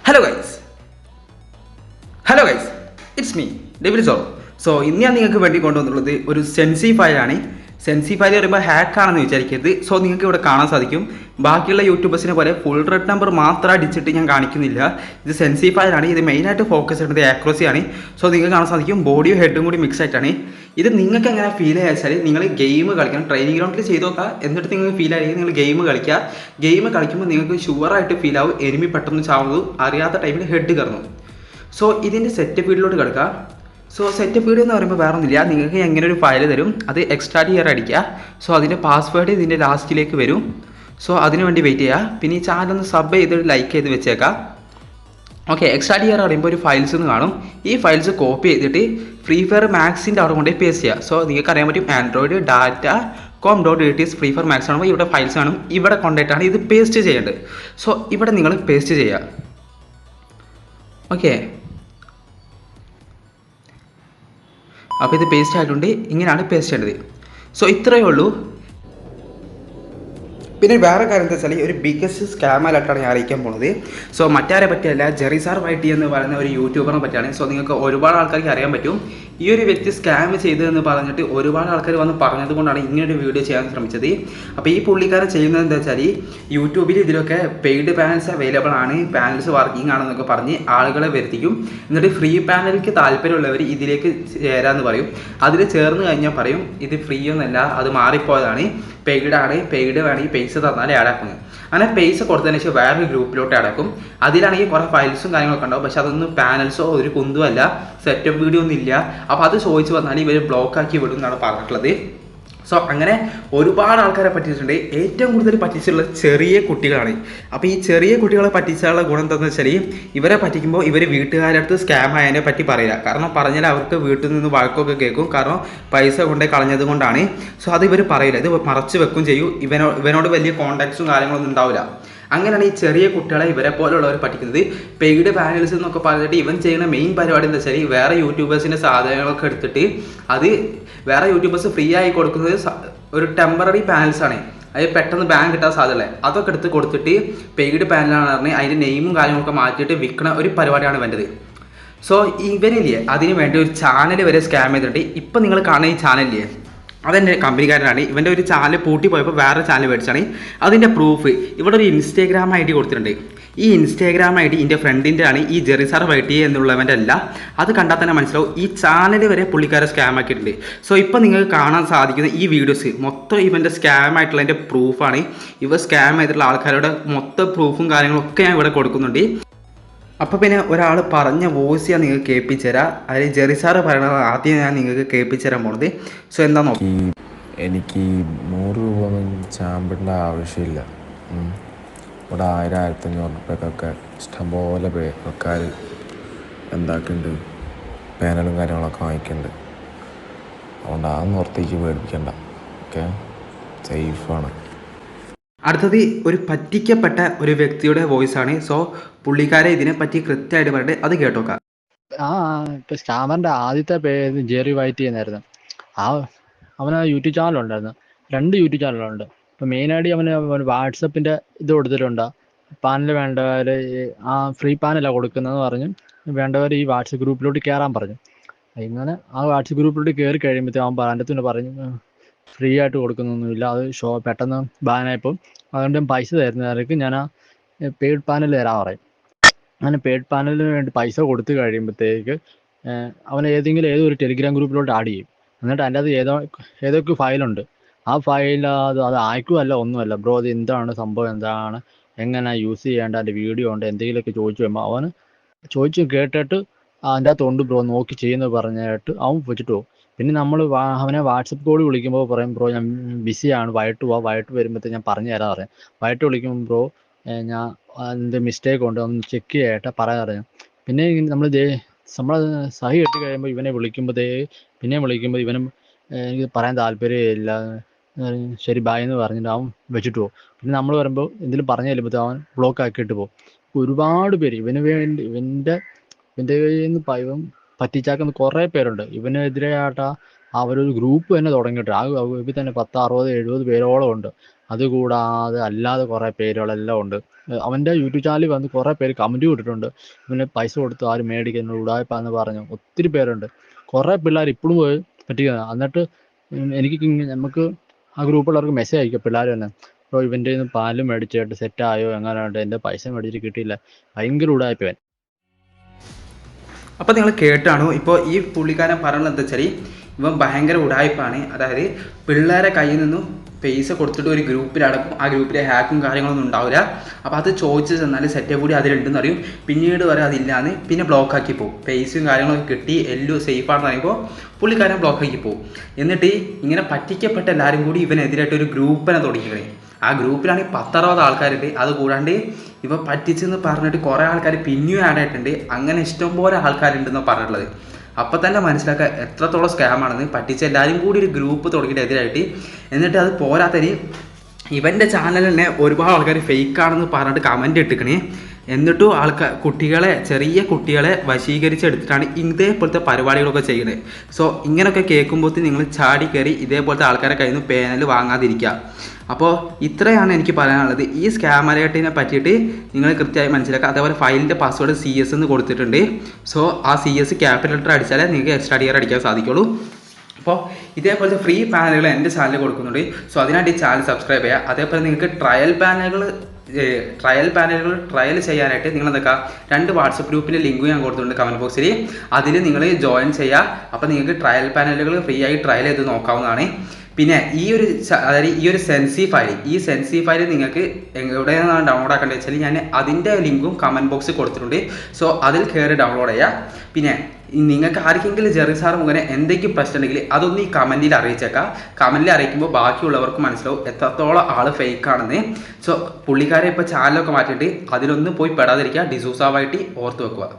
Hello guys hello guys it's me devil so. So ഇന്ന് ഞാൻ നിങ്ങൾക്ക് വേണ്ടി കൊണ്ടുവന്നുള്ളത് ഒരു സെൻസി ഫയലാണ്. സെൻസി ഫയൽ പറയുമ്പോൾ ഹാക്കാണെന്ന് വിചാരിക്കരുത്. സോ നിങ്ങൾക്ക് ഇവിടെ കാണാൻ സാധിക്കും, ബാക്കിയുള്ള യൂട്യൂബേഴ്സിനെ പോലെ ഫുൾ റെഡ് നമ്പർ മാത്രം അടിച്ചിട്ട് ഞാൻ കാണിക്കുന്നില്ല. ഇത് സെൻസി ഫയലാണ്. ഇത് മെയിനായിട്ട് ഫോക്കസ് ചെയ്യുന്നത് ആക്യുറസിയാണ്. സോ നിങ്ങൾക്ക് കാണാൻ സാധിക്കും ബോഡിയും ഹെഡും കൂടി മിക്സ് ആയിട്ടാണ്. ഇത് നിങ്ങൾക്ക് എങ്ങനെ ഫീൽ ചെയ്യുക വെച്ചാൽ നിങ്ങൾ ഗെയിം കളിക്കണം, ട്രെയിനിങ് ഗ്രൗണ്ടിൽ ചെയ്ത് നോക്കുക. എന്നിട്ട് നിങ്ങൾക്ക് ഫീൽ ആയിരിക്കും നിങ്ങൾ ഗെയിം കളിക്കുക. ഗെയിം കളിക്കുമ്പോൾ നിങ്ങൾക്ക് ഷുവറായിട്ട് ഫീൽ ആവും എനിമി പെട്ടെന്ന് ചാവുന്നു, അറിയാത്ത ടൈമിൽ ഹെഡ് കയറുന്നു. സോ ഇതിൻ്റെ സെറ്റപ്പ് വീഡിയോയിലോട്ട് കിടക്കുക. സോ സെറ്റപ്പ് വീഡിയോ എന്ന് പറയുമ്പോൾ വേറെ ഒന്നുമില്ല, നിങ്ങൾക്ക് എങ്ങനെ ഒരു ഫയൽ തരും, അത് എക്സ്ട്രാക്ട് ചെയ്യാൻ അടിക്കുക. സോ അതിൻ്റെ പാസ്വേഡ് ഇതിൻ്റെ ലാസ്റ്റിലേക്ക് വരും. സോ അതിന് വേണ്ടി വെയിറ്റ് ചെയ്യുക. പിന്നെ ഈ ചാനൽ ഒന്ന് സബ് ചെയ്ത് ലൈക്ക് ചെയ്ത് വെച്ചേക്കാം. ഓക്കെ, എക്സ്ട്രാക്ട് ചെയ്യാൻ പറയുമ്പോൾ ഒരു ഫയൽസ് എന്ന് കാണും. ഈ ഫയൽസ് കോപ്പി ചെയ്തിട്ട് ഫ്രീ ഫയർ മാക്സിൻ്റെ അവിടെ കൊണ്ടുപോയി പേസ്റ്റ് ചെയ്യുക. സോ നിങ്ങൾക്ക് അറിയാൻ പറ്റും Android data com.it Free Fire Max ആകുമ്പോൾ ഇവിടെ ഫയൽസ് കാണും. ഇവിടെ കൊണ്ടുപോയിട്ടാണ് ഇത് പേസ്റ്റ് ചെയ്യേണ്ടത്. സോ ഇവിടെ നിങ്ങൾ പേസ്റ്റ് ചെയ്യുക. ഓക്കെ, അപ്പോൾ ഇത് പേസ്റ്റ് ആയിട്ടുണ്ട്. ഇങ്ങനെയാണ് പേസ്റ്റ് ചെയ്യേണ്ടത്. സോ ഇത്രയേ ഉള്ളൂ. പിന്നെ വേറെ കാര്യം എന്താ വെച്ചാൽ ഒരു ബിഗ്ഗസ്റ്റ് സ്കാമലായിട്ടാണ് ഞാൻ അറിയിക്കാൻ പോകുന്നത്. സോ മറ്റാരെ പറ്റിയല്ല, ജെറിസാർ വൈറ്റി എന്ന് പറയുന്ന ഒരു യൂട്യൂബറിനെ പറ്റിയാണ്. സോ നിങ്ങൾക്ക് ഒരുപാട് ആൾക്കാർക്ക് അറിയാൻ പറ്റും ഈ ഒരു വ്യക്തി സ്കാം ചെയ്തതെന്ന് പറഞ്ഞിട്ട് ഒരുപാട് ആൾക്കാർ വന്ന് പറഞ്ഞത് കൊണ്ടാണ് ഇങ്ങനൊരു വീഡിയോ ചെയ്യാൻ ശ്രമിച്ചത്. അപ്പോൾ ഈ പുള്ളിക്കാരൻ ചെയ്യുന്നത് എന്താ വെച്ചാൽ യൂട്യൂബിൽ ഇതിലൊക്കെ പെയ്ഡ് പാനൽസ് അവൈലബിൾ ആണ്, പാനൽസ് വർക്കിംഗ് ആണെന്നൊക്കെ പറഞ്ഞ് ആളുകളെ വരുത്തിക്കും. എന്നിട്ട് ഫ്രീ പാനലിക്ക് താല്പര്യമുള്ളവർ ഇതിലേക്ക് ചേരാമെന്ന് പറയും. അതിൽ ചേർന്ന് കഴിഞ്ഞാൽ പറയും ഇത് ഫ്രീ ഒന്നല്ല, അത് മാറിപ്പോയതാണ്, പെയ്ഡാണ്, പെയ്ഡ് വേണമെങ്കിൽ പൈസ തന്നാലേ ആഡാക്കുന്നത്. അങ്ങനെ പൈസ കൊടുത്തതിന് ശേഷം വേറൊരു ഗ്രൂപ്പിലോട്ട് അടക്കും. അതിലാണെങ്കിൽ കുറേ ഫയൽസും കാര്യങ്ങളൊക്കെ ഉണ്ടാവും. പക്ഷെ അതൊന്നും പാനൽസോ ഒരു കുന്തുമല്ല, സെറ്റപ്പ് വീഡിയോ ഒന്നും ഇല്ല. അപ്പോൾ അത് ചോദിച്ച് വന്നാൽ ഇവർ ബ്ലോക്കാക്കി വിടും എന്നാണ് പറഞ്ഞിട്ടുള്ളത്. സോ അങ്ങനെ ഒരുപാട് ആൾക്കാരെ പറ്റിച്ചിട്ടുണ്ട്. ഏറ്റവും കൂടുതൽ പറ്റിച്ചുള്ളത് ചെറിയ കുട്ടികളാണ്. അപ്പോൾ ഈ ചെറിയ കുട്ടികളെ പറ്റിച്ചാലുള്ള ഗുണം എന്താണെന്ന് വെച്ചാൽ ഇവരെ പറ്റിക്കുമ്പോൾ ഇവർ വീട്ടുകാരുടെ അടുത്ത് സ്കാം ആയതിനെ പറ്റി പറയില്ല. കാരണം പറഞ്ഞാൽ അവർക്ക് വീട്ടിൽ നിന്ന് വഴക്കൊക്കെ കേൾക്കും. കാരണം പൈസ കൊണ്ടേ കളഞ്ഞത് കൊണ്ടാണ്. സോ അത് ഇവർ പറയില്ല, ഇത് മറച്ച് വെക്കും ചെയ്യും. ഇവനോട് വലിയ കോണ്ടാക്ട്സും കാര്യങ്ങളൊന്നും ഉണ്ടാവില്ല. അങ്ങനെയാണ് ഈ ചെറിയ കുട്ടികളെ ഇവരെ പോലുള്ളവർ പഠിക്കുന്നത്. പെയ്ഡ് പാനൽസ് എന്നൊക്കെ പറഞ്ഞിട്ട് ഇവൻ ചെയ്യുന്ന മെയിൻ പരിപാടി എന്താ വെച്ചാൽ വേറെ യൂട്യൂബേഴ്സിൻ്റെ സാധനങ്ങളൊക്കെ എടുത്തിട്ട് അത് വേറെ യൂട്യൂബേഴ്സ് ഫ്രീ ആയി കൊടുക്കുന്നത് ഒരു ടെമ്പററി പാനൽസാണ്. അത് പെട്ടെന്ന് ബാൻ കിട്ടാൻ സാധ്യതയുള്ളത്. അതൊക്കെ എടുത്ത് കൊടുത്തിട്ട് പെയ്ഡ് പാനലാണെന്ന് പറഞ്ഞ് അതിൻ്റെ നെയിമും കാര്യങ്ങളൊക്കെ മാറ്റിയിട്ട് വിൽക്കുന്ന ഒരു പരിപാടിയാണ് വേണ്ടത്. സോ ഇവനില്ലേ അതിന് വേണ്ടി ഒരു ചാനൽ വരെ സ്കാം ചെയ്തിട്ടുണ്ട്. ഇപ്പം നിങ്ങൾ കാണുന്ന ഈ ചാനലില്ലേ അതെൻ്റെ കമ്പനിക്കാരനാണ്. ഇവൻ്റെ ഒരു ചാനൽ പൂട്ടി പോയപ്പോൾ വേറെ ചാനൽ മേടിച്ചാണ്. അതിൻ്റെ പ്രൂഫ് ഇവിടെ ഒരു ഇൻസ്റ്റാഗ്രാം ID കൊടുത്തിട്ടുണ്ട്. ഈ ഇൻസ്റ്റാഗ്രാം ID എൻ്റെ ഫ്രണ്ടിൻ്റെ ആണ്, ഈ ജെറിസാർ വൈറ്റി എന്നുള്ളവൻ്റെ അല്ല. അത് കണ്ടാൽ തന്നെ മനസ്സിലാവും ഈ ചാനൽ വരെ പുള്ളിക്കാരെ സ്കാം ആക്കിയിട്ടുണ്ട്. സോ ഇപ്പം നിങ്ങൾക്ക് കാണാൻ സാധിക്കുന്ന ഈ വീഡിയോസ് മൊത്തം ഇവൻ്റെ സ്കാം ആയിട്ടുള്ളതിൻ്റെ പ്രൂഫാണ്. ഇവ സ്കാം ചെയ്തിട്ടുള്ള ആൾക്കാരുടെ മൊത്തം പ്രൂഫും കാര്യങ്ങളൊക്കെ ഞാൻ ഇവിടെ കൊടുക്കുന്നുണ്ട്. അപ്പോൾ പിന്നെ ഒരാൾ പറഞ്ഞ വോയിസ് ഞാൻ നിങ്ങൾക്ക് കേൾപ്പിച്ചു തരാം. അതിൽ ജെറിസാറ് പറയണത് ആദ്യം ഞാൻ നിങ്ങൾക്ക് കേൾപ്പിച്ചു തരാൻ പോണത്. സോ എന്താ നോക്കി, എനിക്ക് 100 രൂപ ഒന്നും ചാമ്പിടേണ്ട ആവശ്യമില്ല. ഇവിടെ 1000-1500 രൂപയ്ക്കൊക്കെ ഇഷ്ടംപോലെ ആൾക്കാർ എന്താക്കുന്നുണ്ട്, പാനലും കാര്യങ്ങളൊക്കെ വാങ്ങിക്കുന്നുണ്ട്. അതുകൊണ്ട് ആ നിർത്തേക്ക് പേടിപ്പിക്കണ്ട. ഓക്കെ, സേഫാണ്. അടുത്തത് ഒരു പറ്റിക്കപ്പെട്ട ഒരു വ്യക്തിയുടെ വോയിസ് ആണ്. സോ പുള്ളിക്കാരെ ഇതിനെപ്പറ്റി കൃത്യമായിട്ട് പറഞ്ഞിട്ട് അത് കേട്ടോക്കാം. ഇപ്പൊ സ്കാമറിന്റെ ആദ്യത്തെ പേര് ജെറി വൈറ്റ് എന്നായിരുന്നു. അവന് യൂട്യൂബ് ചാനലുണ്ടായിരുന്നു, 2 യൂട്യൂബ് ചാനലുണ്ട്. ഇപ്പൊ മെയിനായിട്ട് അവന് വാട്സപ്പിന്റെ ഇത് കൊടുത്തിട്ടുണ്ട്. പാനൽ വേണ്ടവര് ഫ്രീ പാനലാണ് കൊടുക്കുന്നതെന്ന് പറഞ്ഞ് വേണ്ടവർ ഈ വാട്സപ്പ് ഗ്രൂപ്പിലോട്ട് കയറാൻ പറഞ്ഞു. ഇങ്ങനെ ആ വാട്സപ്പ് ഗ്രൂപ്പിലോട്ട് കയറി കഴിയുമ്പോഴത്തേക്കും അവൻ അതിൻ്റെ പറഞ്ഞു ഫ്രീ ആയിട്ട് കൊടുക്കുന്നൊന്നുമില്ല, അത് പെട്ടെന്ന് ബാനായപ്പോൾ അതുകൊണ്ട് പൈസ തരുന്നവർക്ക് ഞാൻ പെയ്ഡ് പാനൽ തരാൻ പറയും. അങ്ങനെ പെയ്ഡ് പാനലിന് വേണ്ടി പൈസ കൊടുത്തു കഴിയുമ്പോഴത്തേക്ക് അവൻ ഏതൊരു ടെലിഗ്രാം ഗ്രൂപ്പിലോട്ട് ആഡ് ചെയ്യും. എന്നിട്ട് അതിൻ്റെ അത് ഏതൊക്കെ ഫയലുണ്ട്, ആ ഫയൽ അത് അയക്കുമല്ല ഒന്നുമല്ല, ബ്രോ അത് എന്താണ് സംഭവം, എന്താണ് എങ്ങനെ യൂസ് ചെയ്യേണ്ട, അതിൻ്റെ വീഡിയോ ഉണ്ട്, എന്തെങ്കിലുമൊക്കെ ചോദിച്ചു കഴിയുമ്പോൾ അവന് ചോദിച്ചു കേട്ടിട്ട് അതിൻ്റെ അകത്തുണ്ട് ബ്രോ നോക്കി ചെയ്യുന്നത് പറഞ്ഞിട്ട് അവൻ വെച്ചിട്ട് പോകും. പിന്നെ നമ്മൾ അവനെ വാട്സപ്പ് കോൾ വിളിക്കുമ്പോൾ പറയും ബ്രോ ഞാൻ ബിസിയാണ്, വൈകിട്ട് വരുമ്പോഴത്തേക്ക് ഞാൻ പറഞ്ഞു തരാൻ പറയും. വൈകിട്ട് വിളിക്കുമ്പോൾ ബ്രോ ഞാൻ എന്ത് മിസ്റ്റേക്ക് ഉണ്ട് ഒന്ന് ചെക്ക് ചെയ്യട്ടെ പറയാൻ പറഞ്ഞു. പിന്നെ നമ്മൾ സഹി കെട്ടി കഴിയുമ്പോൾ ഇവനെ വിളിക്കുമ്പോൾ ഇവനും എനിക്ക് പറയാൻ താല്പര്യമില്ല, ശരി ബായ് എന്ന് പറഞ്ഞിട്ട് അവൻ വെച്ചിട്ട് പോകും. പിന്നെ നമ്മൾ വരുമ്പോൾ എന്തെങ്കിലും പറഞ്ഞു തരുമ്പോഴത്തേക്ക് അവൻ ബ്ലോക്ക് ആക്കിയിട്ട് പോകും. ഒരുപാട് പേര് ഇവൻ്റെ കയ്യിൽ നിന്ന് ഇവൻ പറ്റിച്ചാക്കുന്ന കുറേ പേരുണ്ട്. ഇവനെതിരെയായിട്ട് അവരൊരു ഗ്രൂപ്പ് തന്നെ തുടങ്ങിയിട്ട് ആ ഗ്രൂപ്പിൽ തന്നെ 10, 60, 70 പേരോളം ഉണ്ട്. അതുകൂടാതെ അല്ലാതെ കുറേ പേരുകളെല്ലാം ഉണ്ട്. അവൻ്റെ യൂട്യൂബ് ചാനലിൽ വന്ന് കുറേ പേര് കമൻറ്റ് ഇട്ടിട്ടുണ്ട്. ഇവന് പൈസ കൊടുത്ത് ആരും മേടിക്കുന്നത് ഉടായിപ്പാന്ന് പറഞ്ഞു ഒത്തിരി പേരുണ്ട്. കുറേ പിള്ളേർ ഇപ്പോഴും പോയി പറ്റിക്കുന്നത്. എന്നിട്ട് നമുക്ക് ആ ഗ്രൂപ്പുള്ളവർക്ക് മെസ്സേജ് അയക്കും പിള്ളേർ തന്നെ, ബ്രോ ഇവൻ്റെ നിന്ന് പാലും മേടിച്ചിട്ട് സെറ്റായോ എങ്ങനെയുണ്ട്, എൻ്റെ പൈസ മേടിച്ചിട്ട് കിട്ടിയില്ല, ഭയങ്കര ഉടായിപ്പവൻ. അപ്പോൾ നിങ്ങൾ കേട്ടാണോ ഇപ്പോൾ ഈ പുള്ളിക്കാരൻ പറയുന്നത് എന്താ വെച്ചാൽ ഇവൻ ഭയങ്കര ഉടായ്പാണ്. അതായത് പിള്ളേരെ കയ്യിൽ നിന്നും പൈസ കൊടുത്തിട്ട് ഒരു ഗ്രൂപ്പിലടക്കും, ആ ഗ്രൂപ്പിലെ ഹാക്കും കാര്യങ്ങളൊന്നും ഉണ്ടാവില്ല. അപ്പോൾ അത് ചോദിച്ചു ചെന്നാൽ സെറ്റപ്പ് കൂടി അതിലുണ്ടെന്ന് അറിയും. പിന്നീട് വരെ അതില്ലാന്ന് പിന്നെ ബ്ലോക്കാക്കി പോകും. പൈസയും കാര്യങ്ങളൊക്കെ കിട്ടി എല്ലാം സേഫാണെന്ന് പറയുമ്പോൾ പുള്ളിക്കാരൻ ബ്ലോക്കാക്കി പോകും. എന്നിട്ട് ഇങ്ങനെ പറ്റിക്കപ്പെട്ട എല്ലാവരും കൂടി ഇവനെതിരായിട്ട് ഒരു ഗ്രൂപ്പിനെ തുടങ്ങിക്കണേ. ആ ഗ്രൂപ്പിലാണെങ്കിൽ 10-60 ആൾക്കാരുണ്ട്. അത് കൂടാണ്ട് ഇവ പറ്റിച്ചെന്ന് പറഞ്ഞിട്ട് കുറേ ആൾക്കാർ പിന്നെയും ആഡ് ആയിട്ടുണ്ട്. അങ്ങനെ ഇഷ്ടംപോലെ ആൾക്കാരുണ്ടെന്നാണ് പറഞ്ഞിട്ടുള്ളത്. അപ്പം തന്നെ മനസ്സിലാക്കുക എത്രത്തോളം സ്കാമാണെന്ന്. പറ്റിച്ച എല്ലാവരും കൂടി ഒരു ഗ്രൂപ്പ് തുടങ്ങിയിട്ട് എതിരായിട്ട്. എന്നിട്ട് അത് പോരാത്തതിന് ഇവൻ്റെ ചാനൽ തന്നെ ഒരുപാട് ആൾക്കാർ ഫേക്കാണെന്ന് പറഞ്ഞിട്ട് കമൻറ്റ് ഇട്ടിക്കണേ. എന്നിട്ടും ചെറിയ കുട്ടികളെ വശീകരിച്ചെടുത്തിട്ടാണ് ഇതേപോലത്തെ പരിപാടികളൊക്കെ ചെയ്യുന്നത്. സോ ഇങ്ങനെയൊക്കെ കേൾക്കുമ്പോൾ നിങ്ങൾ ചാടി കയറി ഇതേപോലത്തെ ആൾക്കാരെ കയ്യിൽ നിന്ന് പേനൽ വാങ്ങാതിരിക്കുക. അപ്പോൾ ഇത്രയാണ് എനിക്ക് പറയാനുള്ളത്. ഈ സ്കാം അലേർട്ടിനെ പറ്റിയിട്ട് നിങ്ങൾ കൃത്യമായി മനസ്സിലാക്കുക. അതേപോലെ ഫയലിൻ്റെ പാസ്വേഡ് CS എന്ന് കൊടുത്തിട്ടുണ്ട്. സോ ആ CS ക്യാപിറ്റൽ ലെറ്റർ അടിച്ചാലേ നിങ്ങൾക്ക് എക്സ്ട്രാ ഡിയർ അടിക്കാൻ സാധിക്കുള്ളൂ. അപ്പോൾ ഇതേപോലത്തെ ഫ്രീ പാനലുകൾ എൻ്റെ ചാനലിൽ കൊടുക്കുന്നുണ്ട്. സോ അതിനായിട്ട് ഈ ചാനൽ സബ്സ്ക്രൈബ് ചെയ്യുക. അതേപോലെ നിങ്ങൾക്ക് ട്രയൽ പാനലുകൾ ട്രയൽ ചെയ്യാനായിട്ട് നിങ്ങൾ എന്തൊക്കെ 2 വാട്സപ്പ് ഗ്രൂപ്പിൻ്റെ ലിങ്ക് ഞാൻ കൊടുത്തിട്ടുണ്ട് കമൻറ്റ് ബോക്സിൽ. അതിൽ നിങ്ങൾ ജോയിൻ ചെയ്യുക. അപ്പോൾ നിങ്ങൾക്ക് ട്രയൽ പാനലുകൾ ഫ്രീ ആയി ട്രയൽ ചെയ്ത് നോക്കാവുന്നതാണ്. പിന്നെ അതായത് ഈ ഒരു സെൻസി ഫയൽ നിങ്ങൾക്ക് എവിടെയാണ് ഡൗൺലോഡ് ആക്കേണ്ടത് വെച്ചാൽ ഞാൻ അതിൻ്റെ ലിങ്കും കമൻറ്റ് ബോക്സിൽ കൊടുത്തിട്ടുണ്ട്. സോ അതിൽ കയറി ഡൗൺലോഡ് ചെയ്യുക. പിന്നെ നിങ്ങൾക്ക് ആർക്കെങ്കിലും ജെറി സാർ മുഖേന എന്തെങ്കിലും പ്രശ്നം ഉണ്ടെങ്കിൽ അതൊന്ന് ഈ കമൻറ്റിൽ അറിയിച്ചേക്കാം. കമൻറ്റിൽ അറിയിക്കുമ്പോൾ ബാക്കിയുള്ളവർക്ക് മനസ്സിലാവും എത്രത്തോളം ആൾ ഫേക്കാണെന്ന്. സോ പുള്ളിക്കാരെ ഇപ്പോൾ ചാനലൊക്കെ മാറ്റിയിട്ട് അതിലൊന്നും പോയി പെടാതിരിക്കുക. ഡിസൂസാവായിട്ട് ഓർത്ത് വെക്കുക.